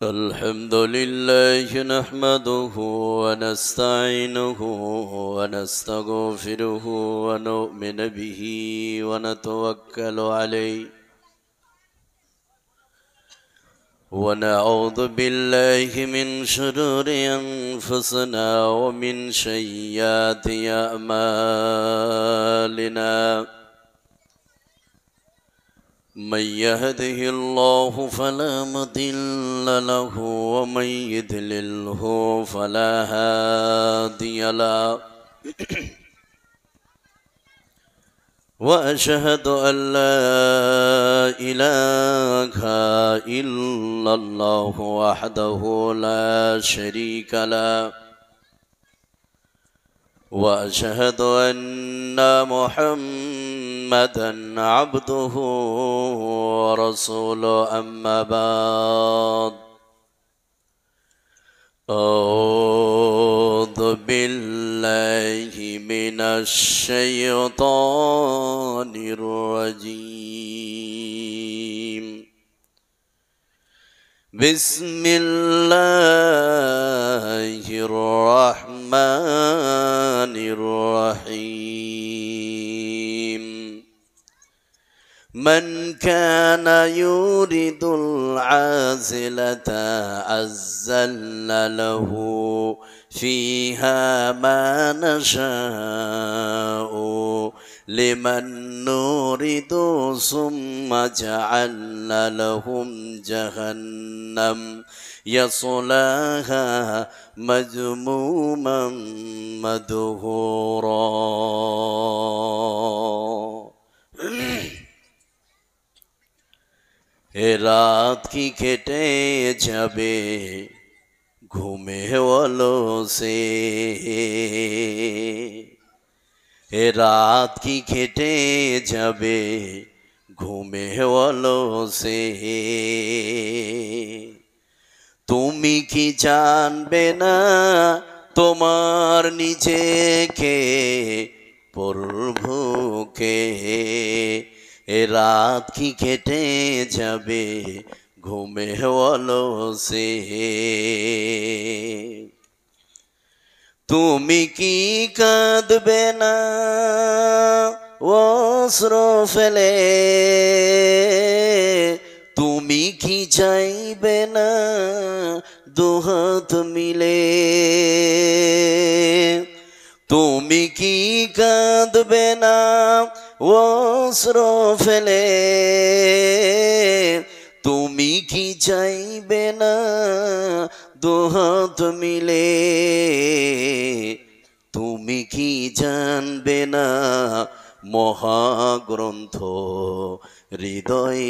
الحمد لله نحمده ونستعينه ونستغفره ونؤمن به ونتوكل عليه ونعوذ بالله من شرور أنفسنا ومن سيئات أعمالنا من يهده الله فلا مضل له ومن يضلله فلا هادي له وأشهد أن لا إله إلا الله وحده لا شريك له وأشهد أن محمدًا عبده ورسوله أما بعد أعوذ بالله من الشيطان الرجيم بسم الله الرحمن الرحيم من كان يريد العاجلة عجلنا له فيها ما نشاء لمن نريد ثم جعلنا لهم جهنم يصلاها مذموما مدحورا रात की केटे जाबे घूमे वालों से रात की केटे जाबे घूमे वालों से তুমি কি জানবে না তোমার নিজেকে প্রভুকে রাত কি কেটে যাবে ঘুমে वालों से তুমি কি কাঁদবে না অশ্র ফেলে তুমি কি চাইবে না দুহাত মিলে তুমি কি কাঁদবে না অশ্র ফেলে তুমি কি চাইবে না দুহাত মিলে তুমি কি জানবে না মহাগ্রন্থ হৃদয়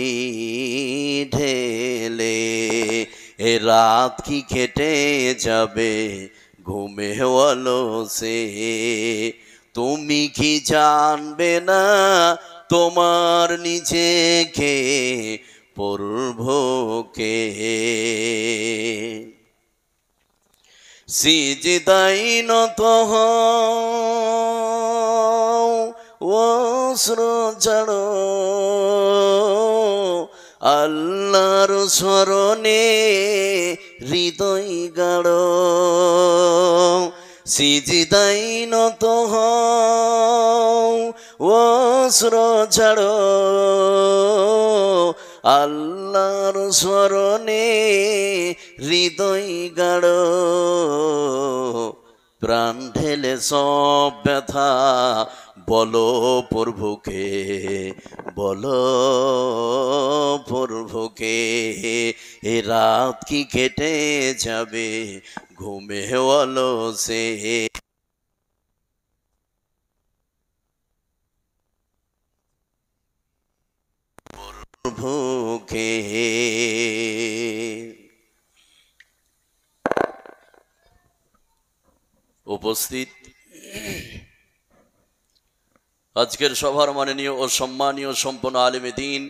ঢেলে রাত কি কেটে যাবে ঘুমে वालों से তুমি কি জানবে না তোমার নিজেকে প্রভুকে সিজদায় নত হও অশ্র ঝাড়ো আল্লাহর স্মরণে হৃদয় গাড়ো সিজদায় নত হও অশ্র ঝাড়ো আল্লাহর স্মরণে হৃদয় গাড়ো প্রাণ ঢেলে সব ব্যথা বলো প্রভুকে বলো প্রভুকে এ রাত কি কেটে যাবে ঘুমে वालों से প্রভুকে উপস্থিত আজকের সভার মাননীয় ও সম্মানীয় সম্পন্ন আলেমে দ্বীন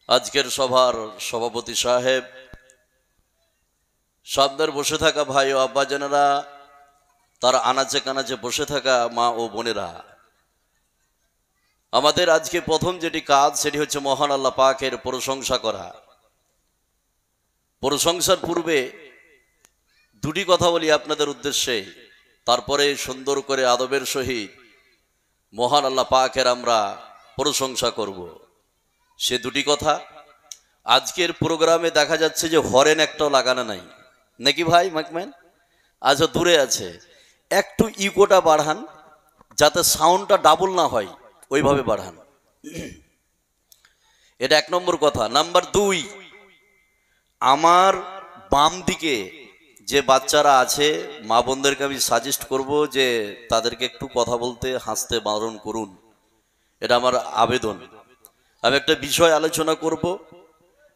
আজকের সভার সভাপতি সাহেব সামনের বসে থাকা ভাই ও আব্বাজানেরা তার আনাচে কানাচে বসে থাকা মা ও বোনেরা আমাদের আজকে প্রথম যেটি কাজ সেটি হচ্ছে মহান আল্লাহ পাকের প্রশংসা করা। প্রশংসার পূর্বে দুটি কথা বলি আপনাদের উদ্দেশ্যে, তারপরে সুন্দর করে আদবের সহিত মহান আল্লাহ পাকের আমরা প্রশংসা করব। সে দুটি কথা, আজকের প্রোগ্রামে দেখা যাচ্ছে যে হরেন একটাও লাগানো নাই, নাকি ভাই মাইকম্যান? আচ্ছা, দূরে আছে, একটু ইকোটা বাড়ান যাতে সাউন্ডটা ডাবল না হয়, ওইভাবে বাড়ান। এটা এক নম্বর কথা। নাম্বার দুই, আমার বাম দিকে যে বাচ্চারা আছে মা বোনদেরকে আমি সাজেস্ট করব যে তাদেরকে একটু কথা বলতে, হাসতে বারণ করুন, এটা আমার আবেদন। আমি একটা বিষয় আলোচনা করব,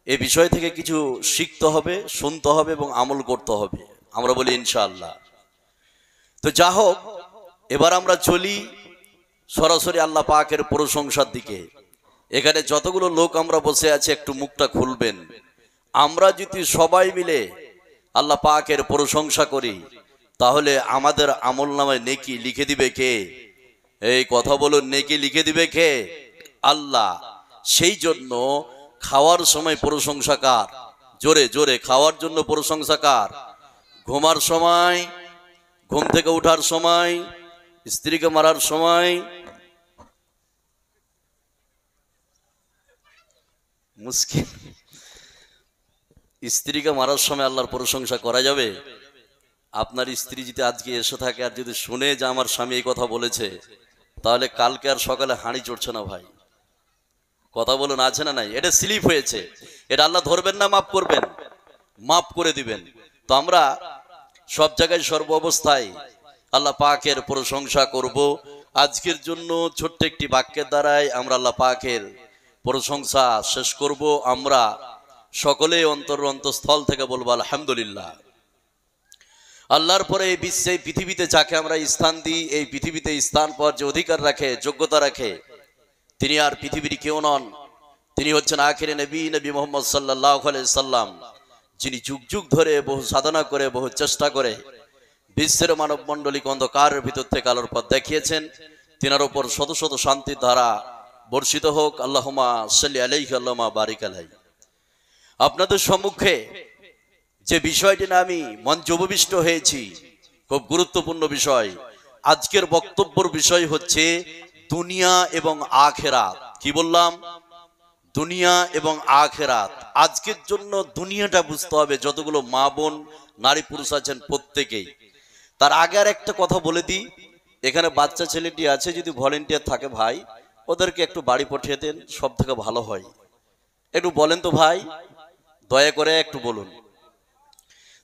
এই বিষয় থেকে কিছু শিখতে হবে, শুনতে হবে এবং আমল করতে হবে, আমরা বলি ইনশাআল্লাহ। তো যা হোক, এবার আমরা চলি সরাসরি আল্লাহ পাকের প্রশংসার দিকে। এখানে যতগুলো লোক আমরা বসে আছি একটু মুখটা খুলবেন। আমরা যদি সবাই মিলে আল্লাহ পাকের প্রশংসা করি তাহলে আমাদের আমল নামায় নেকি লিখে দিবে কে? এই কথা বলুন, নেকি লিখে দিবে কে? আল্লাহ। সেই জন্য খাওয়ার সময় প্রশংসা কার? জোরে জোরে খাওয়ার জন্য প্রশংসা কার? ঘুমার সময়, ঘুম থেকে ওঠার সময়, স্ত্রীকে মারার সময়, মুশকিল, স্ত্রীকে মারার সময় আল্লাহর প্রশংসা করা যাবে? আপনার স্ত্রী যদি আজকে এসে থাকে আর যদি শুনে যে আমার স্বামী এই কথা বলেছে, তাহলে কালকে আর সকালে হাঁড়ি চড়ছে না ভাই। কথা বলুন, আছে না নাই? এটা স্লিপ হয়েছে, এটা আল্লাহ ধরবেন না, মাফ করবেন, মাফ করে দিবেন। তো আমরা সব জায়গায় সর্ব অবস্থায় আল্লাহ পাকের প্রশংসা করব। আজকের জন্য ছোট্ট একটি বাক্যের দ্বারাই আমরা আল্লাহ পাকের প্রশংসা শেষ করব। আমরা সকলে অন্তঃস্থল থেকে বলবো আলহামদুলিল্লাহ। আল্লাহর পরে এই বিশ্বে, পৃথিবীতে যাকে আমরা স্থান দিই, এই পৃথিবীতে স্থান পাওয়ার যে অধিকার রাখে, যোগ্যতা রাখে, তিনি আর পৃথিবীর কেউ নন। তিনি হচ্ছেন আখিরে নবী, নবী মুহাম্মদ সাল্লাল্লাহু আলাইহি সাল্লাম, যিনি যুগ যুগ ধরে বহু সাধনা করে, বহু চেষ্টা করে বিশ্বের মানব মণ্ডলীকে অন্ধকারের ভিতর থেকে আলোর পথ দেখিয়েছেন। তিনার উপর শত শত শান্তির ধারা বর্ষিত হোক। আল্লাহুম্মা সাল্লি আলাইহি আল্লাহুম্মা বারিক আলাইহি। আপনাদের সম্মুখে যে বিষয়টি না আমি মঞ্চ উপবিষ্ট হয়েছি, খুব গুরুত্বপূর্ণ বিষয়। আজকের বক্তব্যের বিষয় হচ্ছে দুনিয়া এবং আখিরাত। কি বললাম? দুনিয়া এবং আখিরাত। আজকের জন্য দুনিয়াটা বুঝতে হবে, যতগুলো মা বোন, নারী পুরুষ আছেন প্রত্যেকেই। তার আগে আর একটা কথা বলে দিই, এখানে বাচ্চা ছেলেটি আছে, যদি ভলেন্টিয়ার থাকে ভাই, ওদেরকে একটু বাড়ি পাঠিয়ে দেন, সব থেকে ভালো হয়। একটু বলেন তো ভাই, দয়া করে একটু বলুন।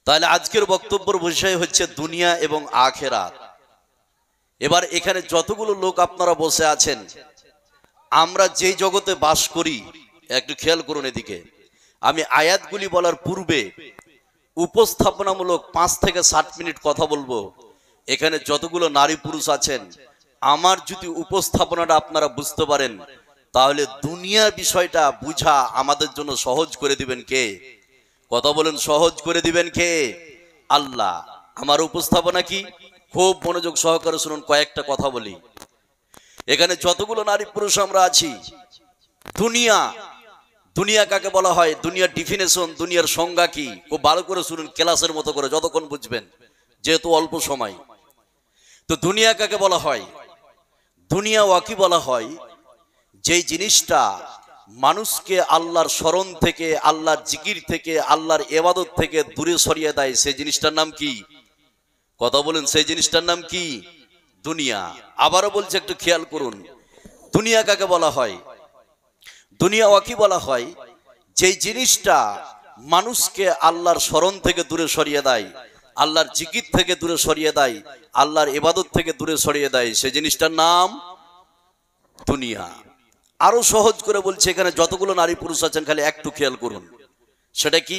তাহলে আজকের বক্তব্যের বিষয় হচ্ছে দুনিয়া এবং আখিরাত। এবার এখানে যতগুলো লোক আপনারা বসে আছেন, আমরা যেই জগতে বাস করি, একটু খেয়াল করুন এদিকে। আমি আয়াতগুলি বলার পূর্বে উপস্থাপনামূলক 5 থেকে 60 মিনিট কথা বলবো। এখানে যতগুলো নারী পুরুষ আছেন, আমার যদি উপস্থাপনাটা আপনারা বুঝতে পারেন, তাহলে দুনিয়ার বিষয়টা বুঝা আমাদের জন্য সহজ করে দিবেন কে? কথা বলেন, সহজ করে দিবেন কে? আল্লাহ। আমার উপস্থাপনা কি? খুব মনোযোগ সহকারে শুনুন, কয়েকটা কথা বলি। এখানে যতগুলো নারী পুরুষ আমরা আছি, দুনিয়া, দুনিয়া কাকে বলা হয়, দুনিয়ার ডিফিনেশন, দুনিয়ার সংজ্ঞা কি, খুব ভালো করে শুনুন, ক্লাসের মতো করে, যতক্ষণ বুঝবেন, যেহেতু অল্প সময়। তো দুনিয়া কাকে বলা হয়? দুনিয়া ওয়াকি বলা হয় যেই জিনিসটা মানুষকে আল্লাহর স্মরণ থেকে, আল্লাহর জিকির থেকে, আল্লাহর ইবাদত থেকে দূরে সরিয়ে দেয়, সেই জিনিসটার নাম কি? কথা বলেন, সেই জিনিসটার নাম কি? দুনিয়া। আবারও বলছে, একটু খেয়াল করুন, দুনিয়া কাকে বলা হয়? দুনিয়া ওয়াকি বলা হয় যেই জিনিসটা মানুষকে আল্লাহর স্মরণ থেকে দূরে সরিয়ে দেয়, আল্লাহর জিকির থেকে দূরে সরিয়ে দেয়, আল্লাহর ইবাদত থেকে দূরে সরিয়ে দেয়, সেই জিনিসটার নাম দুনিয়া। আরো সহজ করে বলছে, এখানে যতগুলো নারী পুরুষ আছেন, খালি একটু খেয়াল করুন, সেটা কি?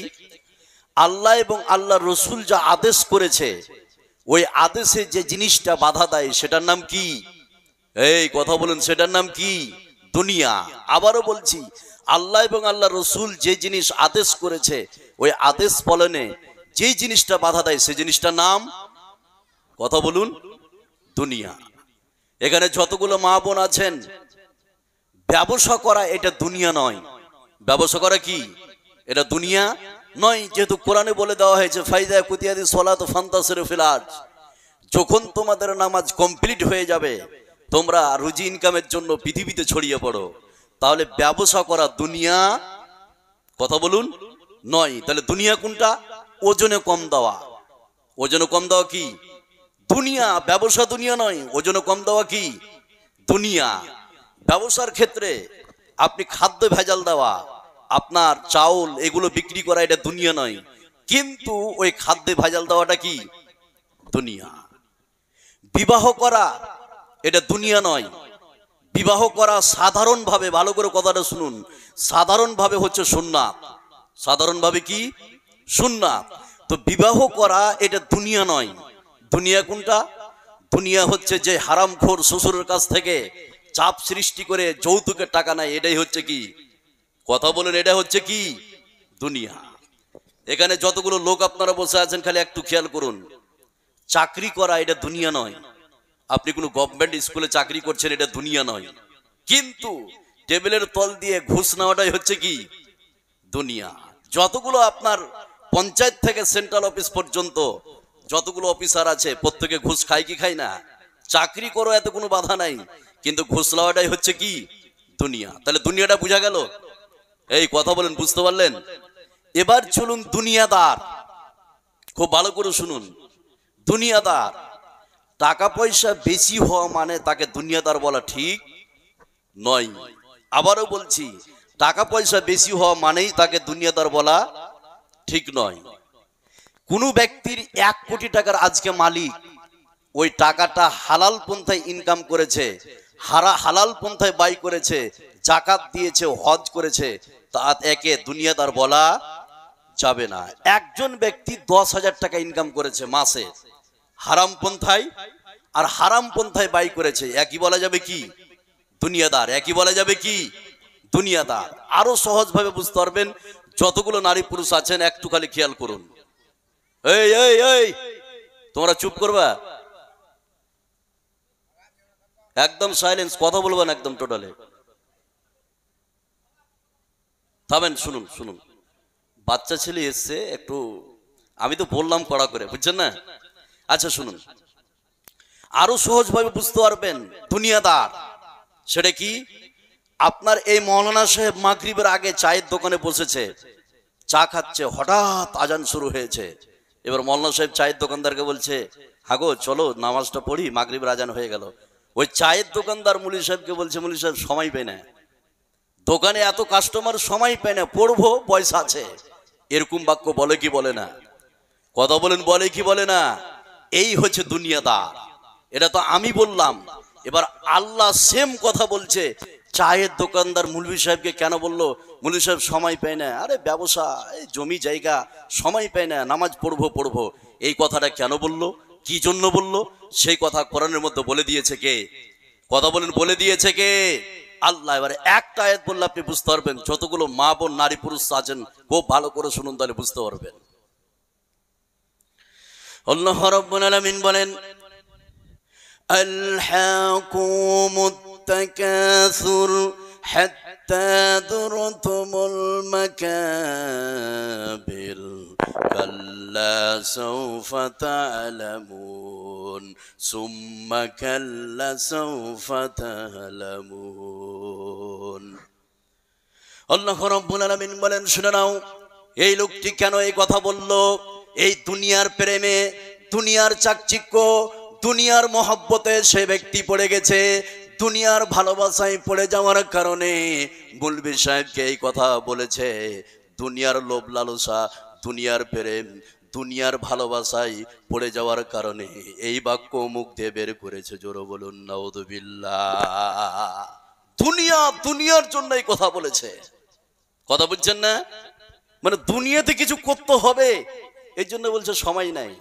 আল্লাহ এবং আল্লাহর রসুল যা আদেশ করেছে, ওই আদেশে যে জিনিসটা বাধা দেয়, সেটার নাম কি? এই কথা বলুন, সেটার নাম কি? দুনিয়া। আবারও বলছি, আল্লাহ এবং আল্লাহ রসুল যে জিনিস আদেশ করেছে, ওই আদেশ পালনে যেই জিনিসটা বাধা দেয়, সেই জিনিসটার নাম, কথা বলুন, দুনিয়া। এখানে যতগুলো মা বোন আছেন, ব্যবসা করা এটা দুনিয়া নয়। ব্যবসা করা কি? এটা দুনিয়া নয়, যেহেতু কোরআনে বলে দেওয়া হয়েছে ফাইদা কুতিয়াদি সলাত ফান্তাসিরু ফিল আরজ, যখন তোমাদের নামাজ কমপ্লিট হয়ে যাবে তোমরা রুজি ইনকামের জন্য পৃথিবীতে ছড়িয়ে পড়ো। তাহলে ব্যবসা করা দুনিয়া, কথা বলুন, নয়। তাহলে দুনিয়া কোনটা? ওজনে কম দেওয়া। ওজনে কম দেওয়া কি দুনিয়া? ব্যবসা দুনিয়া নয়। ওজনে কম দেওয়া কি দুনিয়া? ব্যবসার ক্ষেত্রে আপনি খাদ্য ভেজাল দেওয়া, আপনার চাউল এগুলো বিক্রি করা, এটা দুনিয়া নয়। কিন্তু ওই খাদ্যে ভেজাল দেওয়াটা কি দুনিয়া। বিবাহ করা এটা দুনিয়া নয়। বিবাহ করা সাধারণভাবে, ভালো করে কথাটা শুনুন, সাধারণভাবে হচ্ছে সুন্নাত। সাধারণভাবে কি সুন্নাত। তো বিবাহ করা এটা দুনিয়া নয়। দুনিয়া কোনটা? দুনিয়া হচ্ছে যে হারামখোর শ্বশুরের কাছ থেকে চাপ সৃষ্টি করে যৌতুকের টাকা নেয়, এটাই হচ্ছে কি, কথা বলেন, এটা হচ্ছে কি দুনিয়া। এখানে যতগুলো লোক আপনারা বসে আছেন খালি একটু খেয়াল করুন, চাকরি করা এটা দুনিয়া নয়। আপনি কোনো গভর্নমেন্ট স্কুলে চাকরি করছেন, এটা দুনিয়া নয়। কিন্তু টেবিলের তল দিয়ে ঘুষ নেওয়াটাই হচ্ছে কি দুনিয়া। যতগুলো আপনার পঞ্চায়েত থেকে সেন্ট্রাল অফিস পর্যন্ত যতগুলো অফিসার আছে প্রত্যেকে ঘুষ খায় কি খায় না? চাকরি করো, এত কোনো বাধা নাই, কিন্তু ঘুষ নেওয়াটাই হচ্ছে কি দুনিয়া। তাহলে দুনিয়াটা বোঝা গেল? এই কথা বলেন, বুঝতে পারলেন? এবার চলুন দুনিয়াদার। খুব ভালো করে শুনুন, দুনিয়াদার টাকা পয়সা বেশি হওয়া মানে তাকে দুনিয়াদার বলা ঠিক নয়। আবারও বলছি, টাকা পয়সা বেশি হওয়া মানেই তাকে দুনিয়াদার বলা ঠিক নয়। কোন ব্যক্তির 1 কোটি টাকার আজকে মালিক, ওই টাকাটা হালাল পন্থায় ইনকাম করেছে, হালাল পন্থায় ব্যয় করেছে, জাকাত দিয়েছে, হজ করেছে, তা একে দুনিয়াদার বলা যাবে না। একজন ব্যক্তি 10,000 টাকা ইনকাম করেছে মাসে, হারাম পন্থায়, আর হারাম পন্থায় ব্যয় করেছে, একই বলা যাবে কি দুনিয়াদার। একই বলা যাবে কি দুনিয়াদার। আরো সহজ ভাবে বুঝতে পারবেন, যতগুলো নারী পুরুষ আছেন একটু খালি খেয়াল করুন। এই এই এই তোমরা চুপ করবা, একদম সাইলেন্স, কথা বলবেন একদম টোটালে, থামেন। শুনুন শুনুন, বাচ্চা ছেলে এসছে, একটু আমি তো বললাম কড়া করে, বুঝছেন না? আচ্ছা শুনুন, আরো সহজ ভাবে বুঝতে পারবেন দুনিয়াদার সেটা কি। আপনার এই মৌলানা সাহেব মাগরিবের আগে চায়ের দোকানে বসেছে, চা খাচ্ছে, হঠাৎ আজান শুরু হয়েছে। এবার মৌলানা সাহেব চায়ের দোকানদারকে বলছে, হাগো চলো নামাজটা পড়ি, মাগরিবের আজান হয়ে গেল। ওই চায়ের দোকানদার মুলি সাহেবকে বলছে, মুলি সাহেব সময় পায় না, দোকানে এত কাস্টমার, সময় পায় না, পড়বো, পয়সা আছে। এরকম বাক্য বলে কি বলে না? কথা বলেন, বলে কি বলে না? এই হচ্ছে দুনিয়াদার। এটা তো আমি বললাম, এবার আল্লাহ সেম কথা বলছে। চায়ের দোকানদার মুলবি সাহেবকে কেন বললো মুলবি সাহেব সময় পায় না? আরে ব্যবসা, এই জমি জায়গা, সময় পায় না, নামাজ পড়বো। এই কথাটা কেন বললো, কি জন্য বললো? সেই কথা কোরআনের মধ্যে বলে দিয়েছে কে? কথা বলেন, বলে দিয়েছে কে? আল্লাহ। এবারে একটা আয়াত বললে আপনি বুঝতে পারবেন। যতগুলো মা বোন নারী পুরুষ আছেন খুব ভালো করে শুনুন, তাহলে বুঝতে পারবেন। আল্লাহ রাব্বুল আলামিন বলেন, আলহাকুমুত তাকাসুর হাত্তা যুরতুমুল মাকাবির কাল্লা সাওফা তা'লামুন সুম্মা কাল্লা সাওফা তা'লামুন। আল্লাহ রাব্বুল আলামিন বলেন, শুনে নাও, এই লোকটি কেন এই কথা বলল? এই দুনিয়ার প্রেমে, দুনিয়ার চাকচিক্য, দুনিয়ার মহব্বতে সে ব্যক্তি পড়ে গেছে। দুনিয়ার ভালোবাসায় পড়ে যাওয়ার কারণে মুলবি সাহেবকে এই কথা বলেছে। দুনিয়ার লোভ লালসা, দুনিয়ার প্রেম, দুনিয়ার ভালোবাসায় পড়ে যাওয়ার কারণে এই বাক্য মুখ দিয়ে বের করেছে। জোরে বলুন নাউযুবিল্লাহ। দুনিয়ার জন্য এই কথা বলেছে। কথা বুঝছেন না? মানে দুনিয়াতে কিছু করতে হবে, এই জন্য বলছে সময় নাই।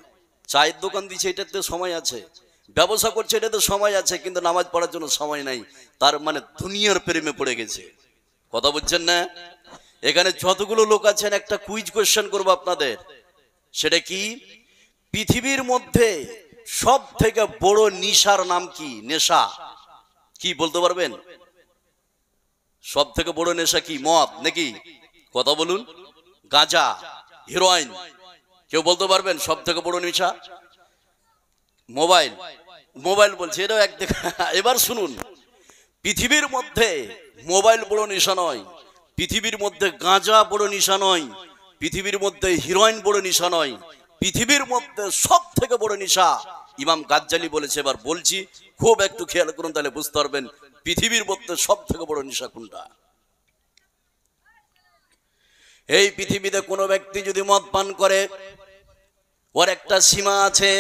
চায়ের দোকান দিচ্ছে, এটাতে সময় আছে। ব্যবসা করছে, এটাতে সময় আছে, কিন্তু নামাজ পড়ার জন্য সময় নাই। তার মানে দুনিয়ার প্রেমে পড়ে গেছে। কথা বুঝছেন না? এখানে যতগুলো লোক আছেন একটা কুইজ কোশ্চেন করবো আপনাদের। সেটা কি, পৃথিবীর মধ্যে সব থেকে বড় নেশার নাম কি? নেশা কি বলতে পারবেন? সব থেকে বড় নেশা কি? মদ নাকি? কথা বলুন। গাঁজা, হিরোইন। কেউ বলতে পারবেন সব থেকে বড় নেশা? মোবাইল। মোবাইল বলছে এটাও একদিকে। এবার শুনুন, পৃথিবীর মধ্যে মোবাইল বড় নেশা নয়, পৃথিবীর মধ্যে গাঁজা বড় নেশা নয়, পৃথিবীর মধ্যে হিরোইন বড় নেশা নয়, পৃথিবীর মধ্যে সব থেকে বড় নেশা ইমাম গাজ্জালি বলেছে। এবার বলছি, খুব একটু খেয়াল করুন, তাহলে বুঝতে পারবেন পৃথিবীর মধ্যে সব থেকে বড় নেশা কোনটা। এই পৃথিবীতে কোনো ব্যক্তি যদি মদ পান করে, ওর একটা সীমা আছে।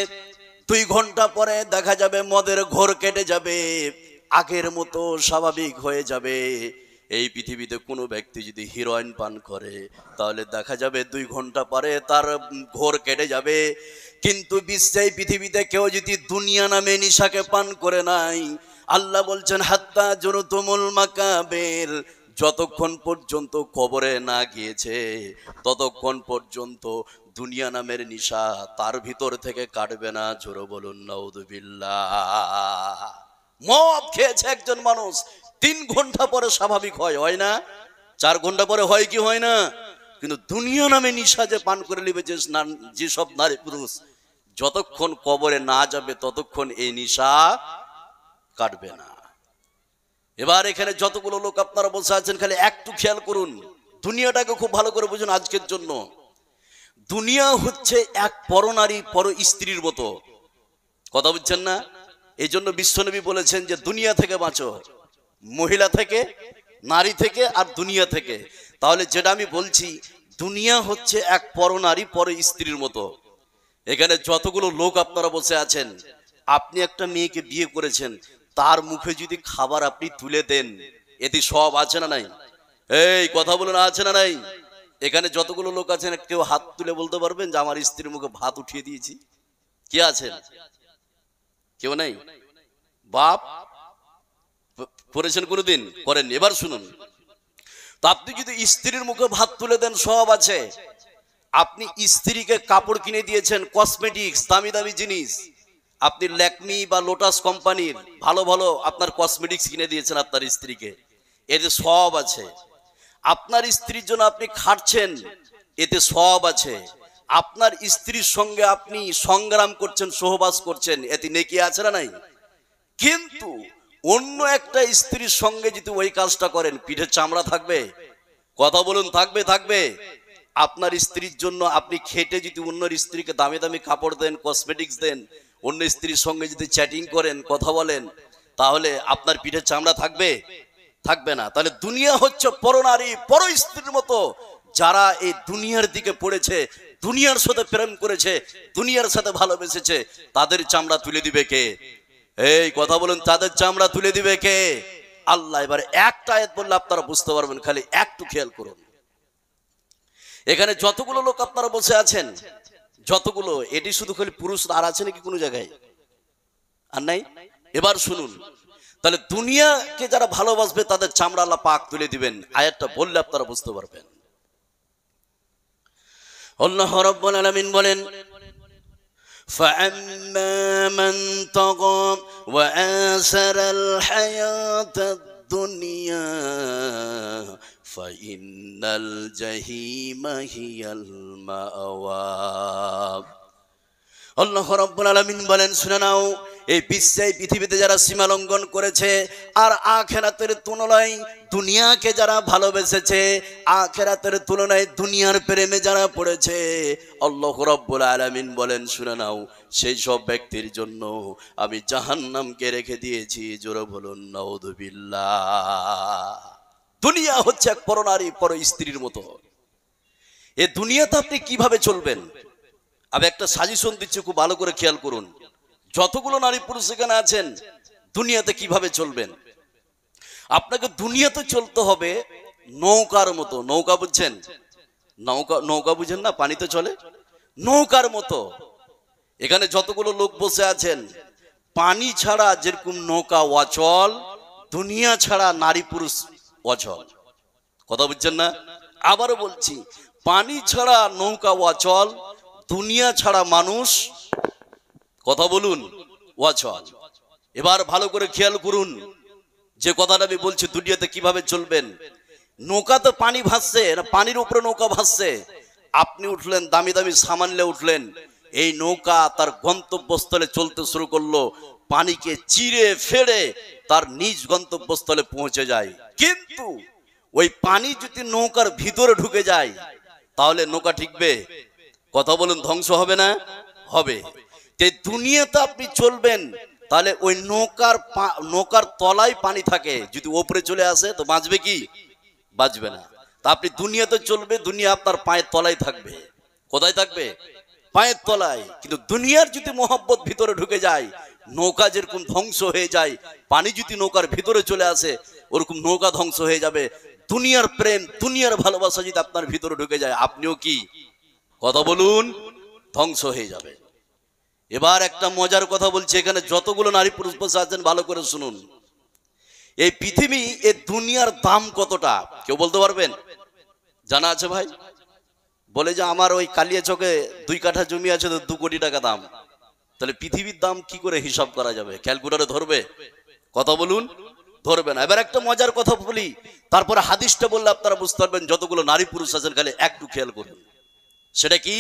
2 ঘন্টা পরে দেখা যাবে মদের ঘোর কেটে যাবে, আগের মতো স্বাভাবিক হয়ে যাবে। এই পৃথিবীতে কোনো ব্যক্তি যদি হিরোইন পান করে, তাহলে দেখা যাবে 2 ঘন্টা পরে তার ঘোর কেটে যাবে। কিন্তু বিশ্বে পৃথিবীতে কেউ যদি দুনিয়া নামে নিশাকে পান করে নাই, আল্লাহ বলছেন হাত্তা জুরতুমুল মাকাবির, যতক্ষণ পর্যন্ত কবরে না গিয়েছে ততক্ষণ পর্যন্ত দুনিয়া নামের নিশা তার ভিতর থেকে কাটবে না। জোরে বলুন নাউযুবিল্লাহ। মদ খেয়েছে একজন মানুষ, 3 ঘন্টা পরে স্বাভাবিক হয় না? 4 ঘন্টা পরে হয় কি হয় না? কিন্তু দুনিয়া নামে নিশা যে পান করে নিবে যেসব নারী পুরুষ, যতক্ষণ কবরে না যাবে ততক্ষণ এই নিশা কাটবে না। এবার এখানে যতগুলো লোক আপনারা বসে আছেন, খালি একটু খেয়াল করুন, দুনিয়াটাকে খুব ভালো করে বুঝুন আজকের জন্য। দুনিয়া হচ্ছে এক পরনারী পর স্ত্রীর মতো, কথা বুঝছেন না? এই জন্য বিশ্বনবী বলেছেন যে দুনিয়া থেকে বাঁচো, মহিলা থেকে, নারী থেকে আর দুনিয়া থেকে। তাহলে যেটা আমি বলছি, দুনিয়া হচ্ছে এক পরনারী পর স্ত্রীর মতো। এখানে যতগুলো লোক আপনারা বসে আছেন, আপনি একটা মেয়েকে বিয়ে করেছেন, তার মুখে যদি খাবার আপনি তুলে দেন, এতে সব আছে না নাই? এই কথা বলুন, আছে না নাই? এখানে যতগুলো লোক আছেন, কেউ হাত তুলে বলতে পারবেন যে আমার স্ত্রীর মুখে ভাত উঠিয়ে দিয়েছি? কে আছেন? কেউ নাই? বাপ করেছেন কোনোদিন? করেননি। এবার শুনুন, তো আপনি যদি স্ত্রীর মুখে ভাত তুলে দেন, সব আছে। আপনি স্ত্রীকে কাপড় কিনে দিয়েছেন, কসমেটিক্স, দামি দামি জিনিস, আপনি ল্যাকমি বা লোটাস কোম্পানির ভালো ভালো আপনার কসমেটিক্স কিনে দিয়েছেন আপনার স্ত্রীকে, এতে সব আছে। আপনার স্ত্রীর জন্য আপনি খাটছেন, এতে সব আছে। আপনার স্ত্রীর সঙ্গে আপনি সংগ্রাম করছেন, সহবাস করছেন, এতে নেকি আছে না নাই? কিন্তু অন্য একটা স্ত্রীর সঙ্গে যদি ওই কাজটা করেন, পিঠের চামড়া থাকবে? কথা বলুন, থাকবে? থাকবে। আপনার স্ত্রীর জন্য আপনি খেটে যদি অন্যর স্ত্রীকে দামি দামি কাপড় দেন, কসমেটিক্স দেন, অন্য স্ত্রীর সঙ্গে যদি চ্যাটিং করেন, কথা বলেন, তাহলে আপনার পিঠের চামড়া থাকবে? থাকবে না। তাহলে দুনিয়া হচ্ছে পরনারী পর স্ত্রীর মতো। যারা এই দুনিয়ার দিকে পড়েছে, দুনিয়ার সাথে প্রেম করেছে, দুনিয়ার সাথে ভালোবেসেছে, তাদের চামড়া তুলে দিবে কে? এই কথা বলুন, তাদের চামড়া তুলে দিবে কে? আল্লাহ। এবার একটা আয়াত বললে আপনারা বুঝতে পারবেন, খালি একটু খেয়াল করুন। এখানে যতগুলো লোক আপনারা বসে আছেন, যতগুলো, এটি শুধু খালি পুরুষ, আর আছে নাকি কোনো জায়গায়? আর নাই? এবার শুনুন, তাহলে দুনিয়াকে যারা ভালোবাসবে তাদের চামড়া আল্লাহ পাক তুলে দিবেন। আয়াতটা বললে আপনারা বুঝতে পারবেন। আল্লাহ রাব্বুল আলামিন বলেন, فَأَمَّا مَنْ طَغَى وَآثَرَ الْحَيَاةَ الدُّنْيَا فَإِنَّ الْجَحِيمَ هِيَ الْمَأْوَى। আল্লাহ রাব্বুল আলামিন বলেন, শুনে নাও, এই বিশ্বে, পৃথিবীতে যারা সীমা লঙ্ঘন করেছে আর আখিরাতের তুলনায় দুনিয়াকে যারা ভালোবেসেছে, আখিরাতের তুলনায় দুনিয়ার প্রেমে যারা পড়েছে, আল্লাহ রাব্বুল আলামিন বলেন, শুনে নাও, সেই সব ব্যক্তির জন্য আমি জাহান্নামকে রেখে দিয়েছি। জোরে বলুন নাউযুবিল্লাহ। দুনিয়া হচ্ছে এক পরনারী পর স্ত্রীর মতো। এই দুনিয়াতে আপনি কিভাবে চলবেন? আমি একটা সাজেশন দিচ্ছি, খুব ভালো করে খেয়াল করুন। যতগুলো নারী পুরুষ এখানে আছেন, দুনিয়াতে কিভাবে চলবেন? আপনাকে দুনিয়াতে চলতে হবে নৌকার মতো। নৌকা বুঝছেন? নৌকা বুঝেন না? পানিতে চলে, নৌকার মতো। এখানে যতগুলো লোক বসে আছেন, পানি ছাড়া যেরকম নৌকা অচল, দুনিয়া ছাড়া নারী পুরুষ অচল। কথা বুঝছেন না? আবারও বলছি, পানি ছাড়া নৌকা অচল, দুনিয়া ছাড়া মানুষ, কথা বলুন, অচল। এবার ভালো করে খেয়াল করুন, যে কথাটা আমি বলছি, দুনিয়াতে কিভাবে চলবেন। নৌকা তো পানি ভাসছে, পানির উপরে নৌকা ভাসছে, আপনি উঠলেন, দামি দামি সামান নিয়ে উঠলেন, এই নৌকা তার গন্তব্যস্থলে চলতে শুরু করলো, পানিকে চিরে ফেড়ে তার নিজ গন্তব্যস্থলে পৌঁছে যায়। কিন্তু ওই পানি যদি নৌকার ভিতরে ঢুকে যায় তাহলে নৌকা ঠিকবে? কথা বলুন, ধ্বংস হবে না? হবে। যে দুনিয়াতে আপনি চলবেন তাহলে ওই নৌকার তলায় পানি থাকে, যদি ওপরে চলে আসে তো বাঁচবে কি? বাঁচবে না। তা আপনি দুনিয়াতে চলবে, দুনিয়া আপনার পায়ের তলায় থাকবে। কোথায় থাকবে? পায়ের তলায়। কিন্তু দুনিয়ার যদি মোহাব্বত ভিতরে ঢুকে যায়, নৌকা যেরকম ধ্বংস হয়ে যায়, পানি যদি নৌকার ভিতরে চলে আসে ওরকম নৌকা ধ্বংস হয়ে যাবে। দুনিয়ার প্রেম, দুনিয়ার ভালোবাসা যদি আপনার ভিতরে ঢুকে যায়, আপনিও কি, কথা বলুন, ধ্বংস হয়ে যাবে। এবার একটা মজার কথা বলছি, এখানে যতগুলো নারী পুরুষ বসে আছেন ভালো করে শুনুন। এই পৃথিবী, এই দুনিয়ার দাম কতটা কেউ বলতে পারবেন? জানা আছে ভাই? বলে যে আমার ওই কালিয়াচকে 2 কাঠা জমি আছে তো 2 কোটি টাকা দাম। তাহলে পৃথিবীর দাম কি করে হিসাব করা যাবে? ক্যালকুলেটরে ধরবে? কথা বলুন, ধরবে না। এবার একটা মজার কথা বলি, তারপরে হাদিসটা বললে আপনারা বুঝতে পারবেন। যতগুলো নারী পুরুষ আছেন খালি একটু খেয়াল করুন। সেটা কি?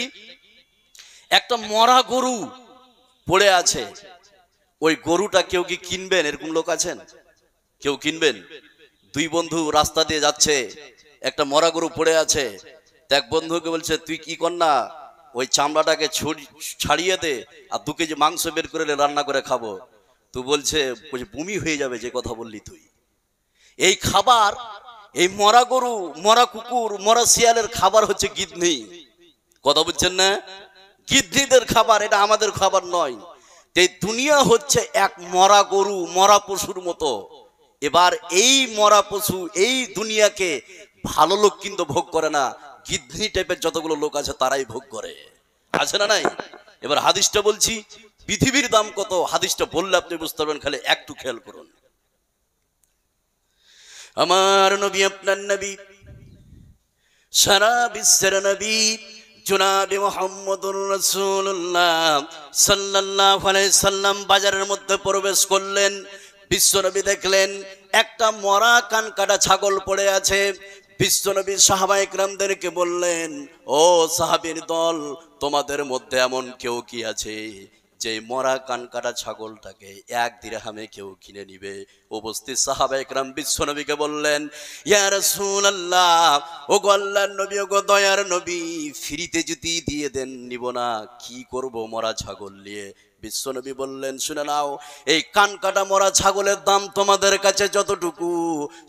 একটা মরা গরু পড়ে আছে, ওই গরুটা কেউ কি কিনবেন? এরকম লোক আছেন? কেউ কিনবেন? 2 বন্ধু রাস্তা দিয়ে যাচ্ছে, একটা মরা গরু পড়ে আছে। এক বন্ধুকে বলছে, তুই কি কর না, ওই চামড়াটাকে ছাড়িয়ে দে আর 2 কেজি মাংস বের করে রান্না করে খাবো। তুই বলছে বমি হয়ে যাবে যে কথা বললি তুই। এই খাবার, এই মরা গরু, মরা কুকুর, মরা শিয়ালের খাবার হচ্ছে গিদনি। কথা বুঝছেন না? গিদনিদের খাবার, এটা আমাদের খাবার নয়। এই দুনিয়া হচ্ছে এক মরা গরু, মরা পশুর মতো। এবার এই মরা পশু, এই দুনিয়াকে ভালো লোক কিন্তু ভোগ করে না, গিদনি টাইপের যতগুলো লোক আছে তারাই ভোগ করে। আছে না নাই? এবার হাদিসটা বলছি, পৃথিবীর দাম কত, হাদিসটা বললে আপনি বুঝতে পারবেন, খালি একটু খেয়াল করুন। আমার নবী, আপনার নবী, সারা বিশ্বের নবী জনাবে মুহাম্মদুর রাসূলুল্লাহ সাল্লাল্লাহু আলাইহি সাল্লাম বাজারের মধ্যে প্রবেশ করলেন। বিশ্বনবী দেখলেন একটা মরা কান কাটা ছাগল পড়ে আছে। বিশ্বনবী সাহাবায়ে কেরামদেরকে বললেন, ও সাহাবীর দল, তোমাদের মধ্যে এমন কেউ কি আছে যে মরা কান কাটা ছাগলটাকে 1 দিরহামে কেউ কিনে নিবে? উপস্থিত সাহাবায়ে কেরাম বিশ্বনবীকে বললেন, ইয়া রাসূলুল্লাহ, ও গো আল্লাহর নবী, ও গো দয়ার নবী, ফ্রিতে যদি দিয়ে দেন নিব না, কি করব মরা ছাগল নিয়ে? বিশ্বনবী বললেন, শুনে নাও, এই কান কাটা মরা ছাগলের দাম তোমাদের কাছে যতটুকু,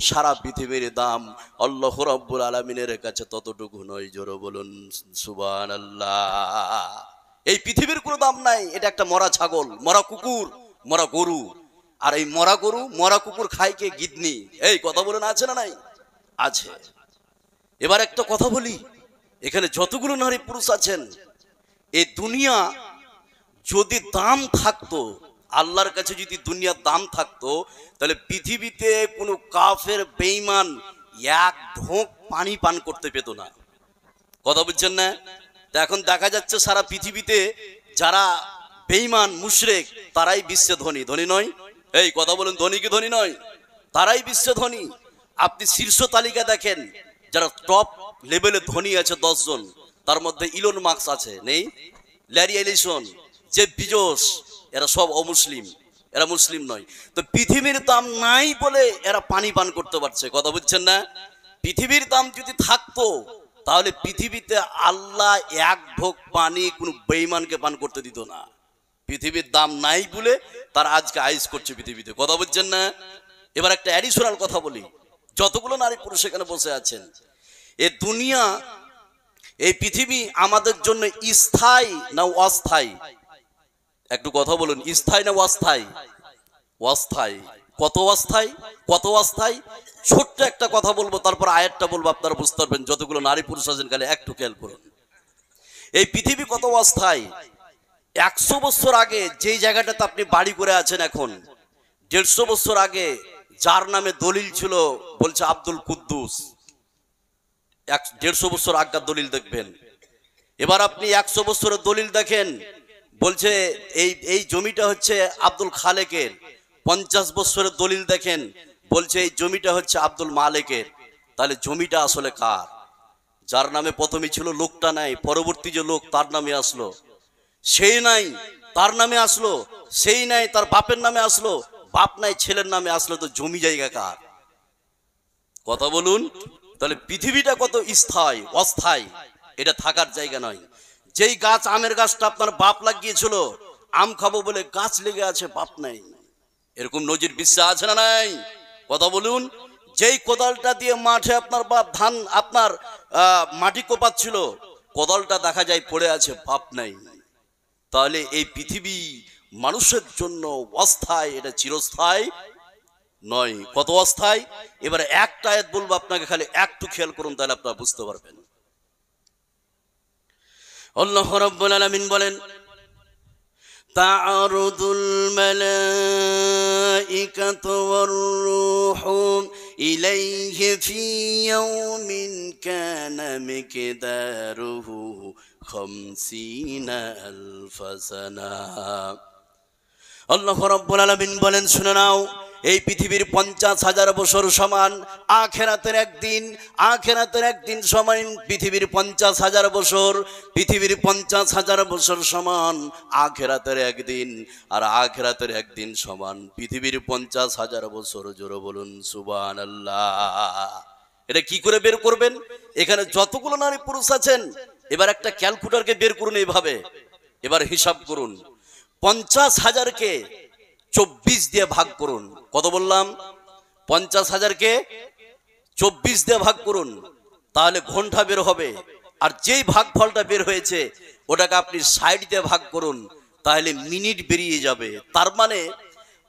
সারা পৃথিবীর দাম আল্লাহ রাব্বুল আলামিনের কাছে ততটুকু নয়। জোরে বলুন সুবহানাল্লাহ। এই পৃথিবীর কোনো দাম নাই। এটা একটা মরা ছাগল, মরা কুকুর, মরা গরু। আর এই মরা গরু, মরা কুকুর খায় কে? গিদনি। এই কথা বলেন, আছে না নাই? আছে। এবার একটা কথা বলি, এখানে যতগুলো নারী পুরুষ আছেন, এই দুনিয়া যদি দাম থাকতো, আল্লাহর কাছে যদি দুনিয়ার দাম থাকতো, তাহলে পৃথিবীতে কোনো কাফের বেঈমান 1 ঢোক পানি পান করতে পেত না। কথা বুঝছেন না? তো এখন দেখা যাচ্ছে সারা পৃথিবীতে যারা বেঈমান মুশরিক তারাই বিশ্বে ধনী। ধনী নয়? এই কথা বলুন, ধনী কি ধনী নয়? তারাই বিশ্বে ধনী। আপনি শীর্ষ তালিকা দেখেন, যারা টপ লেভেলে ধনী আছে 10 জন, তার মধ্যে ইলন মাস্ক আছে, নেই? ল্যারি এলিসন, জেফ বেজোস, এরা সব অমুসলিম, এরা মুসলিম নয়। তো পৃথিবীর দাম নাই বলে এরা পানি পান করতে পারছে। কথা বুঝছেন না? পৃথিবীর দাম যদি থাকতো তাহলে পৃথিবীতে আল্লাহ 1 ঢোক পানি কোনো বেঈমানকে পান করতে দিত না। পৃথিবীর দাম নাই বলে তার আজকে আইস করছে পৃথিবীতে। কথা বুঝছেন না? এবার একটা অ্যাডিশনাল কথা বলি, যতগুলো নারী পুরুষ এখানে বসে আছেন, এ দুনিয়া, এই পৃথিবী আমাদের জন্য স্থায়ী না অস্থায়ী? একটু কথা বলুন, স্থায়ী না অস্থায়ী? অস্থায়ী। কত অস্থায়ী? কত অস্থায়ী? ছোট্ট একটা কথা বলবো, তারপর আয়াতটা বলবো, আপনারা বুঝতে পারবেন। যতগুলো নারী পুরুষ আছেন খালি একটু খেয়াল করুন। এই পৃথিবী কত অস্থায়ী। 100 বছর আগে যেই জায়গাটাতে আপনি বাড়ি করে আছেন, এখন 150 বছর আগে যার নামে দলিল ছিল বলছে আব্দুল কুদ্দুস, 150 বছর আগের দলিল দেখবেন। এবার আপনি 100 বছরের দলিল দেখেন, বলছে এই জমিটা হচ্ছে আব্দুল খালেকের। 50 বছরের দলিল দেখেন, বলছে এই জমিটা হচ্ছে আব্দুল মালেকের। তাহলে জমিটা আসলে কার? যার নামে প্রথমে ছিল লোকটা নাই, পরবর্তী যে লোক তার নামে আসলো, সেই নাই তার নামে আসলো, সেই নাই তার বাপের নামে আসলো, বাপ নাই ছেলের নামে আসলো, তো জমি জায়গা কার? কথা বলুন। তাহলে পৃথিবীটা কত স্থায়ী, অস্থায়ী, এটা থাকার জায়গা নয়। যেই গাছ, আমের গাছটা আপনার বাপ লাগিয়েছিল, আম খাবো বলে গাছ লেগে আছে, বাপ নাই, এরকম নজির বিশ্বাস আছে না নাই? কথা বলুন। যেই কোদালটা দিয়ে মাঠে আপনার বাপ ধান আপনার মাটি কোপাচ্ছিল, কোদালটা দেখা যায় পড়ে আছে, বাপ নাই। তাহলে এই পৃথিবী মানুষের জন্য অস্থায়ী, এটা চিরস্থায়ী নয়। কত অস্থায়ী? এবারে একটা আয়াত বলবো আপনাকে, খালি একটু খেয়াল করুন, তাহলে আপনারা বুঝতে পারবেন। আল্লাহ রাব্বুল আলামিন বলেন, তা'রুদুল মালাইকাতু ওয়ার রূহু ইলাইহি ফি ইয়াউমিন কানা মিকদারুহু 50 আলফা সানা। আল্লাহ রাব্বুল আলামিন বলেন, শুনে নাও, এই পৃথিবীর 50,000 বছর সমান আখিরাতের একদিন, আখিরাতের একদিন সমান পৃথিবীর 50,000 বছর, পৃথিবীর 50,000 বছর সমান আখিরাতের একদিন, আর আখিরাতের একদিন সমান পৃথিবীর 50,000 বছর। জোরে বলুন সুবহানাল্লাহ। এটা কি করে বের করবেন? এখানে যতগুলো নারী পুরুষ আছেন, এবার একটা ক্যালকুলেটরকে বের করুন, এইভাবে এবার হিসাব করুন। 50,000-কে 24 দিয়ে ভাগ করুন। কত বললাম? 50,000-কে 24 দিয়ে ভাগ করুন, তাহলে ঘন্টা বের হবে। আর যেই ভাগফলটা বের হয়েছে ওটাকে আপনি 60 দিয়ে ভাগ করুন, তাহলে মিনিট বেরিয়ে যাবে। তার মানে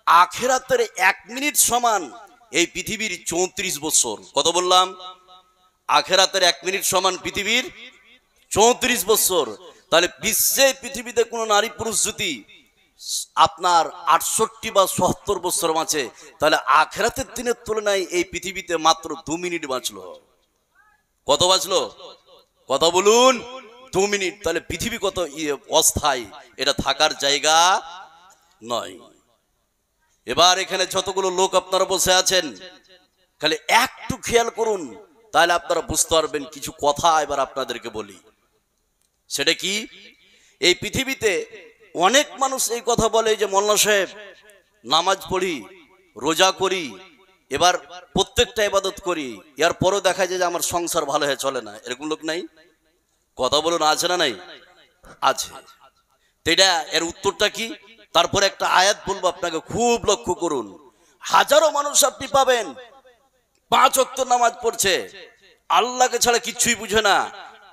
আখিরাতের 1 মিনিট সমান এই পৃথিবীর 34 বছর। কত বললাম? আখিরাতের 1 মিনিট সমান পৃথিবীর 34 বছর। তাহলে বিশ্বে পৃথিবীতে কোনো নারী পুরুষ যদি আপনার 68 বা 77 বছর বাঁচে, তাহলে আখিরাতের দিনের তুলনায় এই পৃথিবীতে মাত্র 2 মিনিট বাঁচলো। কত বাঁচলো? কথা বলুন, 2 মিনিট। তাহলে পৃথিবী কত অস্থায়ী, এটা থাকার জায়গা নয়। এবার এখানে যতগুলো লোক আপনারা বসে আছেন, খালি একটু খেয়াল করুন, তাহলে আপনারা বুঝতে পারবেন। কিছু কথা এবার আপনাদেরকে বলি, সেটা কি? এই পৃথিবীতে অনেক মানুষ এই কথা বলে যে মোল্লা সাহেব, নামাজ পড়ি, রোজা করি, এবার প্রত্যেকটা ইবাদত করি, এর পরও দেখা যায় যে আমার সংসার ভালো হয়ে চলে না। এরকম লোক নাই? কথা বলুন, আছে না নাই? আছে। এটা এর উত্তরটা কি? তারপরে একটা আয়াত বলবো আপনাকে, খুব লক্ষ্য করুন। হাজারো মানুষ আপনি পাবেন 5 ওয়াক্ত নামাজ পড়ছে, আল্লাহকে ছাড়া কিচ্ছুই বুঝে না,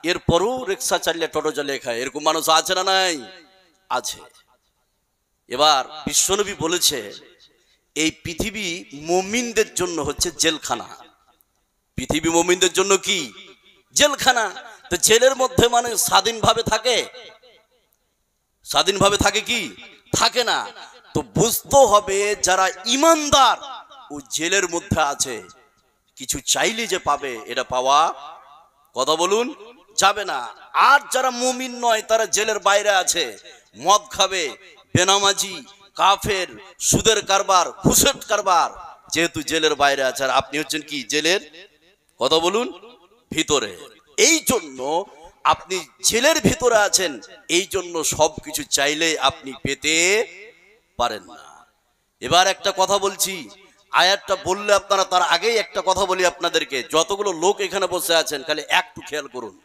এরপরও রিক্সা চালিয়ে টোটো চালিয়ে খায়। এরকম মানুষ আছে না নাই? আছে। এবার বিশ্বনবী বলেছে, এই পৃথিবী মুমিনদের জন্য হচ্ছে জেলখানা। পৃথিবী মুমিনদের জন্য কি? জেলখানা। তো জেলের মধ্যে মানে স্বাধীনভাবে থাকে? স্বাধীনভাবে থাকে কি? থাকে না। তো বুঝতে হবে যারা ইমানদার ও জেলের মধ্যে আছে, কিছু চাইলে যে পাবে, এটা পাওয়া, কথা বলুন, যাবে না। আর যারা মুমিন নয়, তারা জেলের বাইরে আছে, মদ খাবে, বেনামাজি, কাফের, সুদের কারবার, ঘুষের কারবার, যেহেতু জেলের বাইরে আছে। আর আপনি হচ্ছেন কি? জেলের, কথা বলুন, ভিতরে। এই জন্য আপনি জেলের ভিতরে আছেন, এই জন্য সবকিছু চাইলে আপনি পেতে পারেন না। এবার একটা কথা বলছি, আয়াতটা বললে আপনারা, তার আগেই একটা কথা বলি আপনাদেরকে। যতগুলো লোক এখানে বসে আছেন, খালি একটু খেয়াল করুন।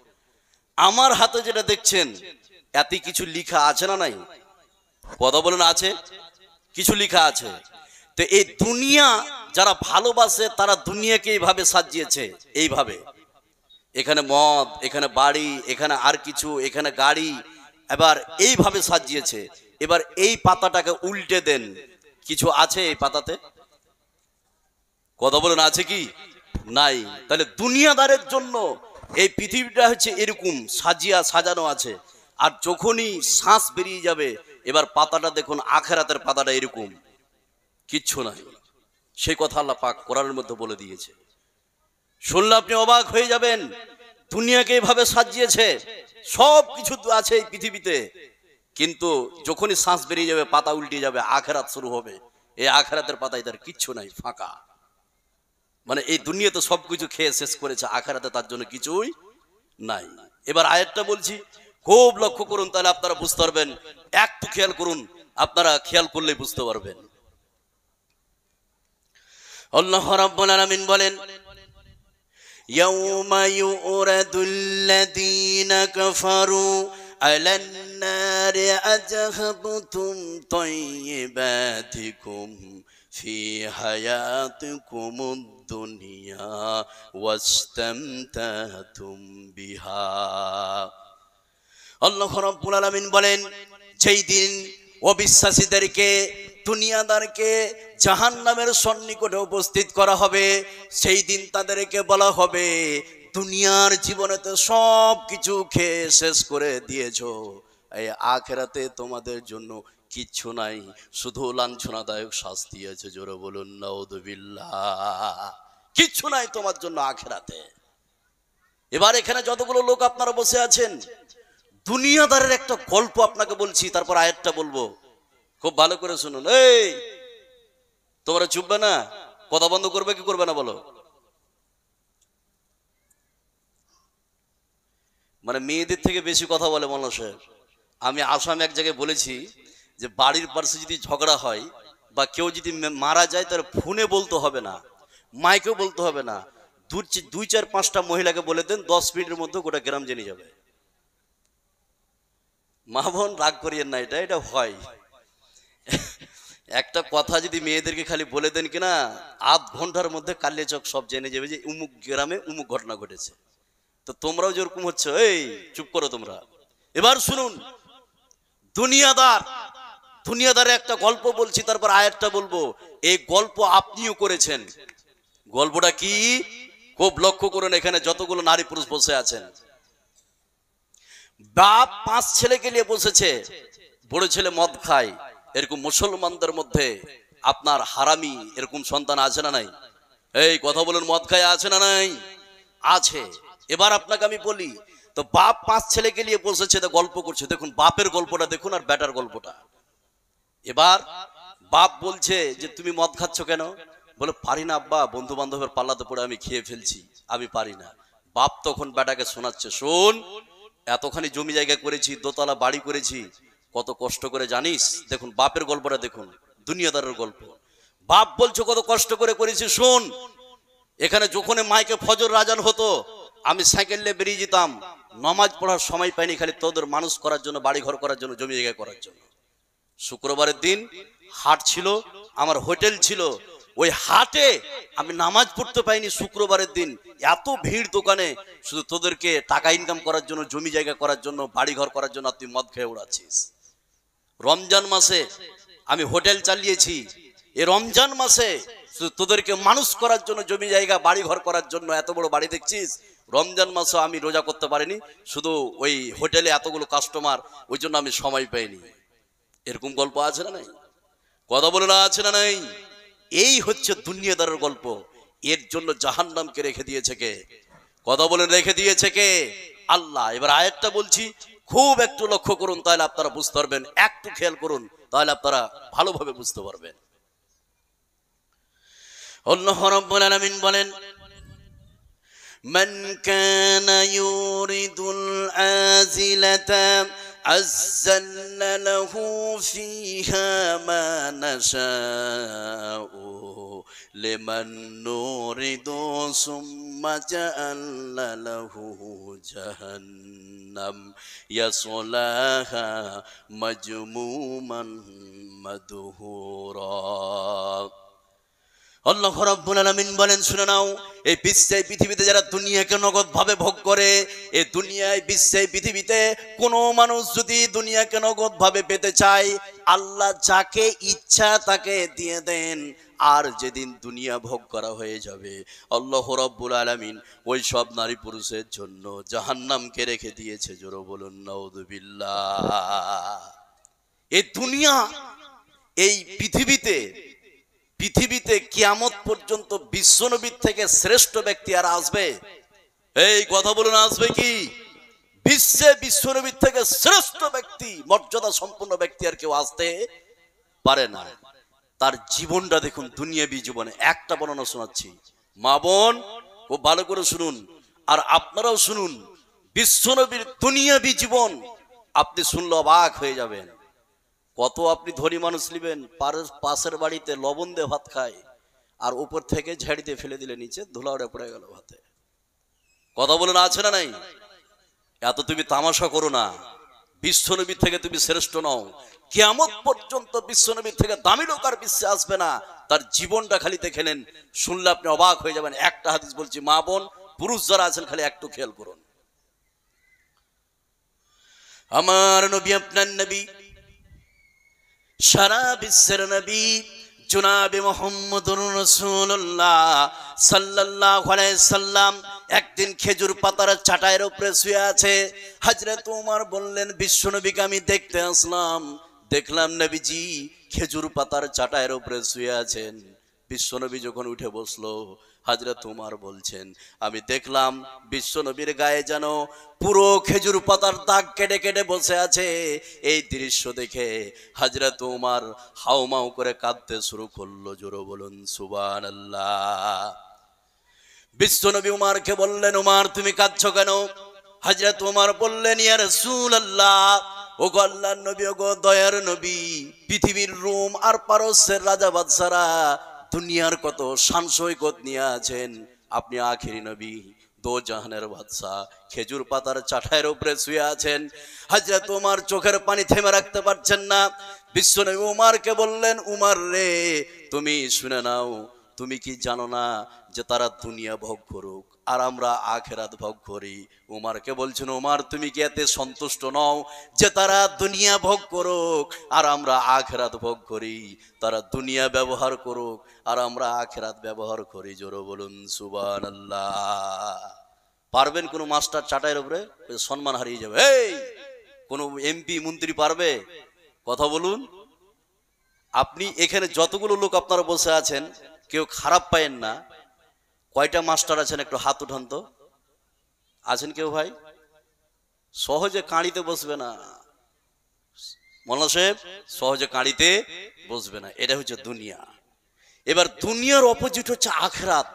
আমার হাতে যেটা দেখছেন, এতে কিছু লিখা আছে না নাই? কথা বলুন, আছে? কিছু লিখা আছে। তো এই দুনিয়া যারা ভালোবাসে, তারা দুনিয়াকে এইভাবে সাজিয়েছে, এইভাবে। এখানে মদ, এখানে বাড়ি, এখানে আর কিছু, এখানে গাড়ি, এবার এইভাবে সাজিয়েছে। এবার এই পাতাটাকে উল্টে দেন, কিছু আছে এই পাতাতে? কথা বলুন, আছে কি? নাই। তাহলে দুনিয়াদারের জন্য এই পৃথিবীটা হচ্ছে এরকম সাজানো আছে। আর যখনই শ্বাস বেরিয়ে যাবে, এবার পাতাটা দেখুন, আখিরাতের পাতাটা এরকম, কিচ্ছু নাই। সেই কথা আল্লাহ পাক কোরআনের মধ্যে বলে দিয়েছে। শুনলে আপনি অবাক হয়ে যাবেন। দুনিয়াকে এইভাবে সাজিয়েছে, সব কিছু আছে এই পৃথিবীতে, কিন্তু যখনই শ্বাস বেরিয়ে যাবে, পাতা উল্টে যাবে, আখিরাত শুরু হবে। এই আখিরাতের পাতায় তার কিচ্ছু নাই, ফাঁকা। মানে এই দুনিয়াতে সবকিছু খেয়ে শেষ করেছে, আখিরাতে তার জন্য কিছুই নাই। এবার আয়াতটা বলছি, খুব লক্ষ্য করুন, তাহলে আপনারা বুঝতে পারবেন। একটু খেয়াল করুন, আপনারা খেয়াল করলেই বুঝতে পারবেন। আল্লাহ রাব্বুল আলামিন বলেন, ইয়াউমা ইউরাদুল্লাযীনা কাফারু আলান নারি আযহাবতুম তাইয়্যিবাতিকুম ফি হায়াতিকুমুদ দুনিয়া ওয়াস্তামতাতুম বিহা। আল্লাহ রাব্বুল আলামিন বলেন, যেই দিন অবিশ্বাসীদেরকে, দুনিয়াদারকে জাহান্নামের সন্নিকটে উপস্থিত করা হবে, সেই দিন তাদেরকে বলা হবে, দুনিয়ার জীবনেতে সব কিছু খেয়ে শেষ করে দিয়েছো, এই আখিরাতে তোমাদের জন্য কিচ্ছু নাই, শুধু লাঞ্ছনাদায়ক শাস্তি আছে। জোরে বলুন নাউযুবিল্লাহ। কিচ্ছু নাই তোমার জন্য আখিরাতে। এবার এখানে যতগুলো লোক আপনারা বসে আছেন, দুনিয়াদারের একটা গল্প আপনাকে বলছি, তারপর আয়াতটা বলবো, খুব ভালো করে শুনুন। এই তোমরা চুপবে না? কথা বন্ধ করবে কি করবে না বলো? মানে মেয়েদের থেকে বেশি কথা বলে মানুষের। আমি আসামে এক জায়গায় বলেছি যে বাড়ির পাশে যদি ঝগড়া হয় বা কেউ যদি মারা যায়, তার ফোনে বলতে হবে না, মাইকেও বলতে হবে না, দুই চার পাঁচটা মহিলাকে বলে দেন, 10 মিনিটের মধ্যে গোটা গ্রাম জেনে যাবে। মা বোন রাগ করিয়েন না, এটা হয়। একটা কথা যদি মেয়েদেরকে খালি বলে দেন কিনা, আধ ঘন্টার মধ্যে কালিয়াচক সব জেনে যাবে যে উমুক গ্রামে উমুক ঘটনা ঘটেছে। তো তোমরাও যেরকম হচ্ছে, এই চুপ করো তোমরা। এবার শুনুন, দুনিয়াদারের একটা গল্প বলছি, তারপর আয়াতটা বলবো। এই গল্প আপনিও করেছেন। গল্পটা কি খুব লক্ষ্য করুন। এখানে যতগুলো নারী পুরুষ বসে আছেন, বাপ 5 ছেলেকে নিয়ে বসেছে। বড় ছেলে মদ খায়। এরকম মুসলমানদের মধ্যে আপনার হারামি এরকম সন্তান আছে না নাই? এই কথা বলুন, মদ খায় আছে না নাই? আছে। এবার আপনাকে আমি বলি, তো বাপ 5 ছেলেকে নিয়ে বসেছে, তো গল্প করছে। দেখুন বাপের গল্পটা দেখুন আর বেটার গল্পটা। এবার বাপ বলছে যে তুমি মদ খাচ্ছ কেন? বলে পারি না আব্বা, বন্ধু বান্ধবের পাল্লাতে পড়ে আমি খেয়ে ফেলছি, আমি পারি না। বাপ তখন বেটাকে শোনাচ্ছে, শোন, এতখানি জমি জায়গা করেছি, দোতলা বাড়ি করেছি, কত কষ্ট করে জানিস? দেখুন বাপের গল্পটা দেখুন, দুনিয়াদারের গল্প। বাপ বলছে কত কষ্ট করে করেছি, শোন, এখানে যখন মাইকে ফজর আজান হতো, আমি সাইকেল নিয়ে বেরিয়ে যেতাম, নামাজ পড়ার সময় পাইনি, খালি তোদের মানুষ করার জন্য, বাড়ি ঘর করার জন্য, জমি জায়গা করার জন্য। শুক্রবারের দিন হাট ছিল, আমার হোটেল ছিল, ওই হাটে আমি নামাজ পড়তে পাইনি শুক্রবারের দিন। এত ভিড় দোকানে, শুধু তোদেরকে টাকা ইনকাম করার জন্য, জমি জায়গা করার জন্য, বাড়ি ঘর করার জন্য, তুই মদ খেয়ে উড়াচ্ছিস। রমজান মাসে আমি হোটেল চালিয়েছি, এই রমজান মাসে শুধু তোদেরকে মানুষ করার জন্য, জমি জায়গা বাড়ি ঘর করার জন্য, এত বড় বাড়ি দেখছিস। রমজান মাসে আমি রোজা করতে পারিনি, শুধু ওই হোটেলে এতগুলো কাস্টমার, ওই জন্য আমি সময় পাইনি। এরকম গল্প আছে না নাই? কথা বলে না, আছে না নাই? এই হচ্ছে দুনিয়াদারের গল্প। এর জন্য জাহান্নামকে রেখে দিয়েছে কে? কথা বলে রেখে দিয়েছে কে? আল্লাহ। এবার আয়াতটা বলছি, খুব একটু লক্ষ্য করুন, তাহলে আপনারা বুঝতে পারবেন। একটু খেয়াল করুন, তাহলে আপনারা ভালোভাবে বুঝতে পারবেন। আল্লাহ রাব্বুল আলামিন বলেন, মান কানা ইউরিদুল আজিলাতা আযাল্না লাহু ফিহা মা নাশাউ লিমান নুরিদু সুম্মা জাআলনা লাহু জাহান্নাম ইয়াসলাহা মাজমুমান মাদহুরা। আল্লাহ রাব্বুল আলামিন বলেন, শুনে নাও, এই বিশ্বে পৃথিবীতে যারা দুনিয়াকে নগদ ভাবে ভোগ করে, এই দুনিয়ায় বিশ্বে পৃথিবীতে কোনো মানুষ যদি দুনিয়াকে নগদ ভাবে পেতে চায়, আল্লাহ যাকে ইচ্ছা তাকে দিয়ে দেন। আর যেদিন দুনিয়া ভোগ করা হয়ে যাবে, আল্লাহ রাব্বুল আলামিন ওই সব নারী পুরুষের জন্য জাহান্নামকে রেখে দিয়েছে। জোরে বলুন নাউযুবিল্লাহ। এই দুনিয়া, এই পৃথিবীতে কিয়ামত পর্যন্ত বিশ্বনবীর থেকে শ্রেষ্ঠ ব্যক্তি আর আসবে? এই কথা বলুন, আসবে কি? বিশ্বে বিশ্বনবীর থেকে শ্রেষ্ঠ ব্যক্তি, মর্যাদা সম্পন্ন ব্যক্তি আর কেউ আসতে পারে না। তার জীবনটা দেখুন, দুনিয়াবী জীবনে একটা বর্ণনা শোনাচ্ছি, মা বোন খুব ভালো করে শুনুন, আর আপনারাও শুনুন। বিশ্বনবীর দুনিয়াবি জীবন আপনি শুনলে অবাক হয়ে যাবেন। কত আপনি ধনী মানুষ নিবেন, পাশের বাড়িতে লবণ দিয়ে ভাত খায়, আর উপর থেকে ঝাড়ি দিয়ে ফেলে দিলে নিচে ধুলা উড়ে পড়ে গেল ভাতে। কথা বলে না, আছে না নাই? এত তুমি তামাশা করো না। বিশ্বনবীর থেকে তুমি শ্রেষ্ঠ নও। কিয়ামত পর্যন্ত বিশ্বনবীর থেকে দামি লোক আর বিশ্বে আসবে না। তার জীবনটা খালি দেখেলেন, শুনলে আপনি অবাক হয়ে যাবেন। একটা হাদিস বলছি, মা বোন পুরুষ যারা আছেন খালি একটু খেয়াল করুন। আমার নবী, আপনার নবী, সারা বিশ্বের নবী জনাবে মুহাম্মদুর রাসূলুল্লাহ সাল্লাল্লাহু আলাইহি সাল্লাম একদিন খেজুর পাতার চাটাইয়ের উপরে শুয়ে আছে। হযরত ওমর বললেন, বিশ্বনবীকে আমি দেখতে আসলাম, দেখলাম নবীজি খেজুর পাতার চাটাইয়ের উপরে শুয়ে আছেন। বিশ্বনবী যখন উঠে বসলো, হযরত ওমর বলছেন, আমি দেখলাম বিশ্বনবীর গায়ে যেন পুরো খেজুর পাতার দাগ কেটে কেটে বসে আছে। এই দৃশ্য দেখে হযরত ওমর হাউমাউ করে কাঁদতে শুরু করলো। জোরে বলুন সুবহানাল্লাহ। বিশ্বনবী উমারকে বললেন, উমার তুমি কাঁদছো কেন? হযরত ওমর বললেন, ইয়া রাসূলুল্লাহ, ও গো আল্লাহর নবী, ও গো দয়ার নবী, পৃথিবীর রোম আর পারস্যের রাজা বাদশারা দুনিয়ার কত শান সৈকত নিয়ে আছেন, আপনি আখেরি নবী, দো জাহানের বাদশা, খেজুর পাতার চাটাইয়ের উপরে শুয়ে আছেন। হযরত ওমর চোখের পানি থেমে রাখতে পারছেন না। বিশ্বনবী উমারকে বললেন, উমার রে, তুমি শুনে নাও, তুমি কি জানো না যে তারা দুনিয়া ভোগ করুক আর আমরা আখেরাত ভোগ করি? উমারকে বলছেন, উমার তুমি কি এতে সন্তুষ্ট নও যে তারা দুনিয়া ভোগ করুক আর আমরা আখেরাত ভোগ করি? তারা দুনিয়া ব্যবহার করুক আর আমরা আখেরাত ব্যবহার করি। জোরে বলুন সুবহানাল্লাহ। পারবেন কোনো মাস্টার চাটাইয়ের উপরে? সম্মান হারিয়ে যাবে। এই কোনো এমপি মন্ত্রী পারবে? কথা বলুন। আপনি এখানে যতগুলো লোক আপনারা বসে আছেন, কেউ খারাপ পায়েন না। কয়টা মাস্টার আছেন একটু হাত উঠান তো। আছেন কেউ ভাই? সহজে কাঁড়িতে বসবে না মৌলানা সাহেব, সহজে কাঁড়িতে বসবে না। এটা হচ্ছে দুনিয়া। এবার দুনিয়ার অপোজিট হচ্ছে আখেরাত।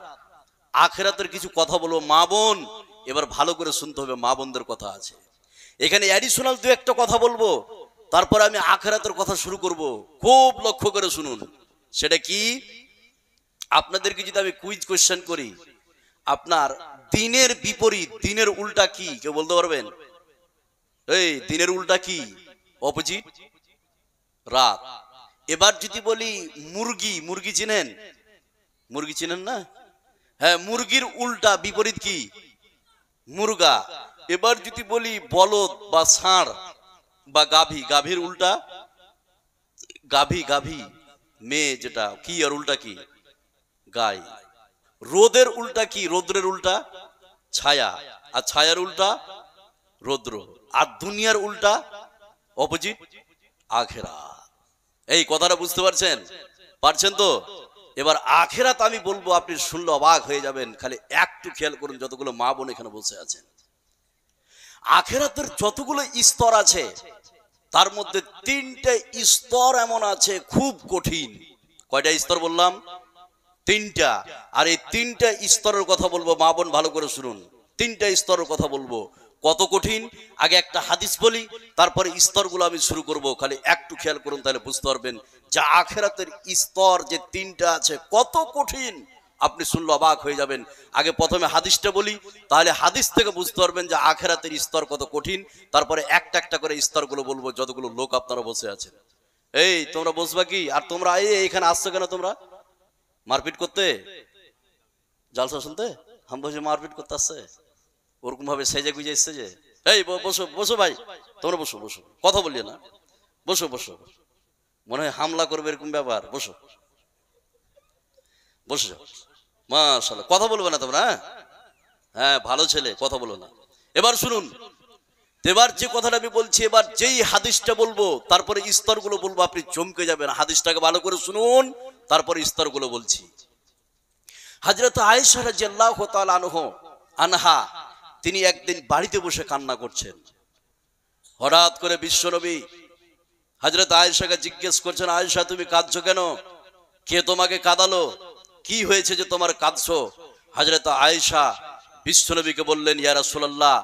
আখেরাতের কিছু কথা বলবো মা বোন, এবার ভালো করে শুনতে হবে, মা বোনদের কথা আছে এখানে। অ্যাডিশনাল দু একটা কথা বলবো, তারপর আমি আখেরাতের কথা শুরু করব। খুব লক্ষ্য করে শুনুন। সেটা কি? আপনাদেরকে যদি আমি কুইজ কোশ্চেন করি, আপনার দিনের বিপরীত, দিনের উল্টা কি কেউ বলতে পারবেন? এই দিনের উল্টা কি? অপোজিট, রাত। এবার যদি বলি মুরগি, মুরগি চিনেন? মুরগি চিনেন না? হ্যাঁ, মুরগির উল্টা বিপরীত কি? মুরগা। এবার যদি বলি বলদ বা ষাঁড় বা গাভী, গাভীর উল্টা গাভী, গাভী মেয়ে যেটা, কি আর উল্টা কি? গাই। রোদের উল্টা কি? রৌদ্রের উল্টা ছায়া, আর ছায়ার উল্টা রৌদ্র। আর দুনিয়ার উল্টা অপোজিট আখেরাত। এই কথাটা বুঝতে পারছেন? পারছেন তো? এবার আখেরাত আমি বলবো, আপনি শুনলে অবাক হয়ে যাবেন। খালি একটু খেয়াল করুন, যতগুলো মা বোন এখানে বসে আছেন, আখেরাতের যতগুলো স্তর আছে তার মধ্যে তিনটে স্তর এমন আছে খুব কঠিন। কয়টা স্তর বললাম? তিনটা। আর এই তিনটা স্তরের কথা বলবো, মা বোন ভালো করে শুনুন। তিনটা স্তরের কথা বলবো, কত কঠিন। আগে একটা হাদিস বলি, তারপরে স্তরগুলো আমি শুরু করব। খালি একটু খেয়াল করুন, তাহলে বুঝতে পারবেন যে আখেরাতের স্তর যে তিনটা আছে কত কঠিন। আপনি শুনলে অবাক হয়ে যাবেন। আগে প্রথমে হাদিসটা বলি, তাহলে হাদিস থেকে বুঝতে পারবেন যে আখেরাতের স্তর কত কঠিন। তারপরে একটা একটা করে স্তরগুলো বলবো, যতগুলো লোক আপনারা বসে আছেন। এই তোমরা বসবা কি? আর তোমরা এখানে আসছো কেন? তোমরা মারপিট করতে, জালসা শুনতে? আমি বলছি মারপিট করতে আসছে, ওরকম ভাবে সেজে গুজে এসছে যে। এই বসো বসো ভাই, তোমরা বসো বসো, কথা বলিয়ে না, বসো বসো। মনে হয় হামলা করবে এরকম ব্যাপার। বসো বসো, মাশাআল্লাহ। কথা বলবে না তোমরা? হ্যাঁ, ভালো ছেলে, কথা বলো না। এবার শুনুন, এবার যে কথাটা আমি বলছি, এবার যেই হাদিসটা বলবো তারপরে স্তরগুলো বলবো, আপনি চমকে যাবেন। হাদিসটাকে ভালো করে শুনুন, তারপরে স্তরগুলো বলছি। হযরত আয়েশা রাদিয়াল্লাহু তাআলা আনহা, তিনি একদিন বাড়িতে বসে কান্না করছেন। হঠাৎ করে বিশ্বনবী হযরত আয়েশাকে জিজ্ঞেস করছেন, আয়েশা তুমি কাঁদছো কেন? কে তোমাকে কাঁদালো? কি হয়েছে যে তোমার কাঁদছো? হযরত আয়েশা বিশ্বনবীকে বললেন, ইয়া রাসূলুল্লাহ,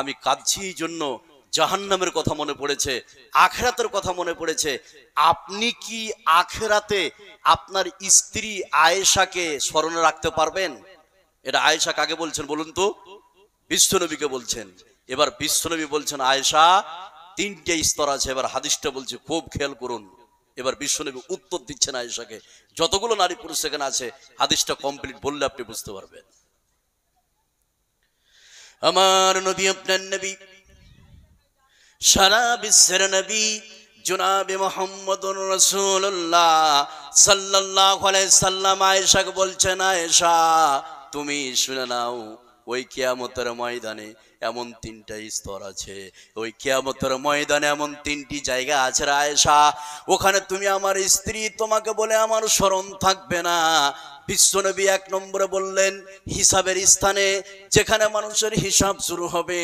আমি কাঁদছি এই জন্য জাহান্নামের কথা মনে পড়েছে, আখিরাতের কথা মনে পড়েছে। আপনি কি আখিরাতে আপনার স্ত্রী আয়েশাকে স্মরণে রাখতে পারবেন? এটা আয়েশা কাকে বলছেন বলুন তো? বিশ্বনবীকে বলছেন। এবার বিশ্বনবী বলছেন আয়েশা তিনটে স্তর আছে। এবার হাদিসটা বলছে, খুব খেয়াল করুন। এবার বিশ্বনবী উত্তর দিচ্ছেন আয়েশাকে। যতগুলো নারী পুরুষ সেখানে আছে হাদিসটা কমপ্লিট বললে আপনি বুঝতে পারবেন। আমার নবী, আপনার নবী, সারা বিশ্বের নবী জনাবে মুহাম্মদুর রাসূলুল্লাহ সাল্লাল্লাহু আলাইহি সাল্লাম আয়েশাকে বলছেন, আয়েশা তুমি শুনে নাও, ওই কিয়ামতের ময়দানে এমন তিনটা স্তর আছে, ওই কিয়ামতের ময়দানে এমন তিনটি জায়গা আছে রে আয়েশা, ওখানে তুমি আমার স্ত্রী, তোমাকে বলে আমার স্মরণ থাকবে না। বিশ্বনবী এক নম্বরে বললেন হিসাবের স্থানে, যেখানে মানুষের হিসাব শুরু হবে,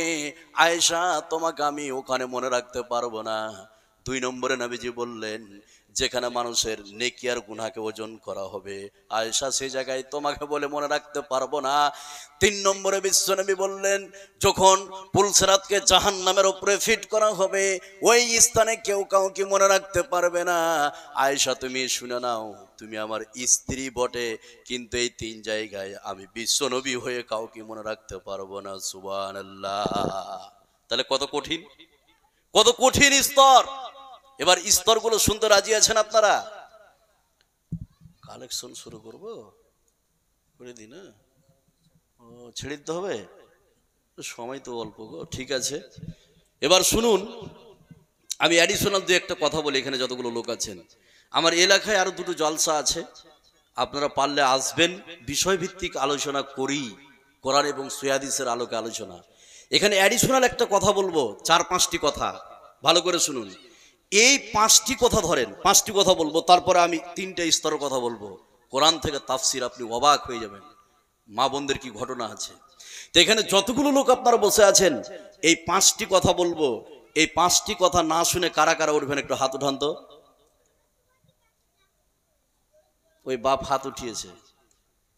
আয়েশা তোমাকে আমি ওখানে মনে রাখতে পারবো না। দুই নম্বরে নবীজি বললেন যেখানে মানুষের নেকি আর গুনাহকে ওজন করা হবে, আয়েশা সেই জায়গায় তোমাকে বলে মনে রাখতে পারবো না। তিন নম্বরে বিশ্বনবী বললেন যখন পুলসিরাতকে জাহান্নামের উপরে ফিট করা হবে, ওই স্থানে কেউ কাউকে মনে রাখতে পারবে না। আয়েশা তুমি শুনে নাও, তুমি আমার স্ত্রী বটে, কিন্তু এই তিন জায়গায় আমি বিশ্বনবী হয়ে কাউকে মনে রাখতে পারবো না। সুবহানাল্লাহ। তাহলে কত কঠিন, কত কঠিন স্তর। এবার স্তরগুলো শুনতে রাজি আছেন আপনারা? কালেকশন শুরু করব করে দিন। ও ছেড়ে দিতে হবে, সময় তো অল্প গো। ঠিক আছে, এবার শুনুন, আমি অ্যাডিশনাল দু একটা কথা বলি। এখানে যতগুলো লোক আছেন, আমার এলাকায় আরো দুটো জলসা আছে, আপনারা পারলে আসবেন। বিষয়ভিত্তিক আলোচনা করি, কোরআন এবং হাদিসের আলোকে আলোচনা। এখানে অ্যাডিশনাল একটা কথা বলবো, 4-5টি কথা, ভালো করে শুনুন। এই 5টি কথা ধরেন, 5টি কথা বলবো, তারপরে আমি 3টে স্তরের কথা বলবো। কোরআন থেকে তাফসির, আপনি অবাক হয়ে যাবেন মা বোনদের কি ঘটনা আছে। তো এখানে যতগুলো লোক আপনারা বসে আছেন, এই 5টি কথা বলবো। এই 5টি কথা না শুনে কারা কারা উঠবেন একটু হাত উঠান তো। ওই বাপ হাত উঠিয়েছে।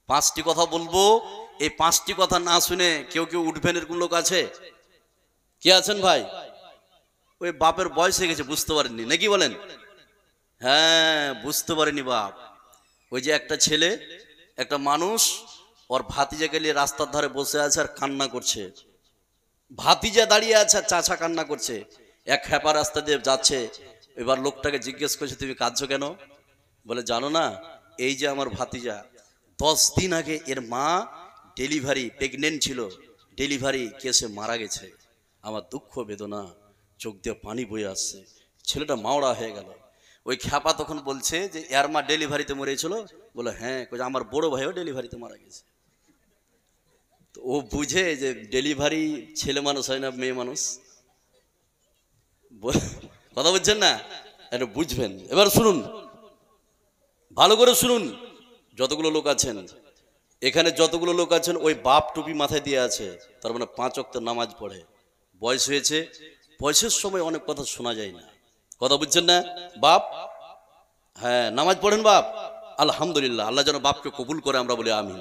5টি কথা বলবো, এই 5টি কথা না শুনে কেউ কেউ উঠবেন এরকম লোক আছে? কে আছেন ভাই? ওই বাপের বয়স হয়ে গেছে, বুঝতে পারেননি নাকি বলেন? হ্যাঁ, বুঝতে পারেনি বাপ। ওই যে একটা ছেলে, একটা মানুষ ওর ভাতিজাকে নিয়ে রাস্তার ধারে বসে আছে আর কান্না করছে। ভাতিজা দাঁড়িয়ে আছে আর চাচা কান্না করছে। এক হ্যাপা রাস্তা দিয়ে যাচ্ছে। এবার লোকটাকে জিজ্ঞেস করছে, তুমি কাঁদছো কেন? বলে জানো না, এই যে আমার ভাতিজা 10 দিন আগে এর মা ডেলিভারি প্রেগনেন্ট ছিল, ডেলিভারি কেসে মারা গেছে। আমার দুঃখ বেদনা, চোখ দিয়ে পানি বয়ে আসছে, ছেলেটা মাওড়া হয়ে গেল। ওই খ্যাপা তখন বলছে যে এর মা ডেলিভারিতে মরেছিল? বলে হ্যাঁ। আমার বড় ভাইও ডেলিভারিতে মারা গেছে। তো ও বুঝে যে ডেলিভারি ছেলে মানুষ হয় না, মেয়ে মানুষ। কথা বুঝছেন না? এটা বুঝবেন। এবার শুনুন, ভালো করে শুনুন। যতগুলো লোক আছেন এখানে, যতগুলো লোক আছেন, ওই বাপ টুপি মাথায় দিয়ে আছে, তার মানে 5 ওয়াক্ত নামাজ পড়ে। বয়স হয়েছে, বয়সের সময় অনেক কথা শোনা যায় না। কথা বুঝছেন না? বাপ, হ্যাঁ নামাজ পড়েন বাপ, আলহামদুলিল্লাহ, আল্লাহ যেন বাপকে কবুল করে, আমরা বলি আমিন।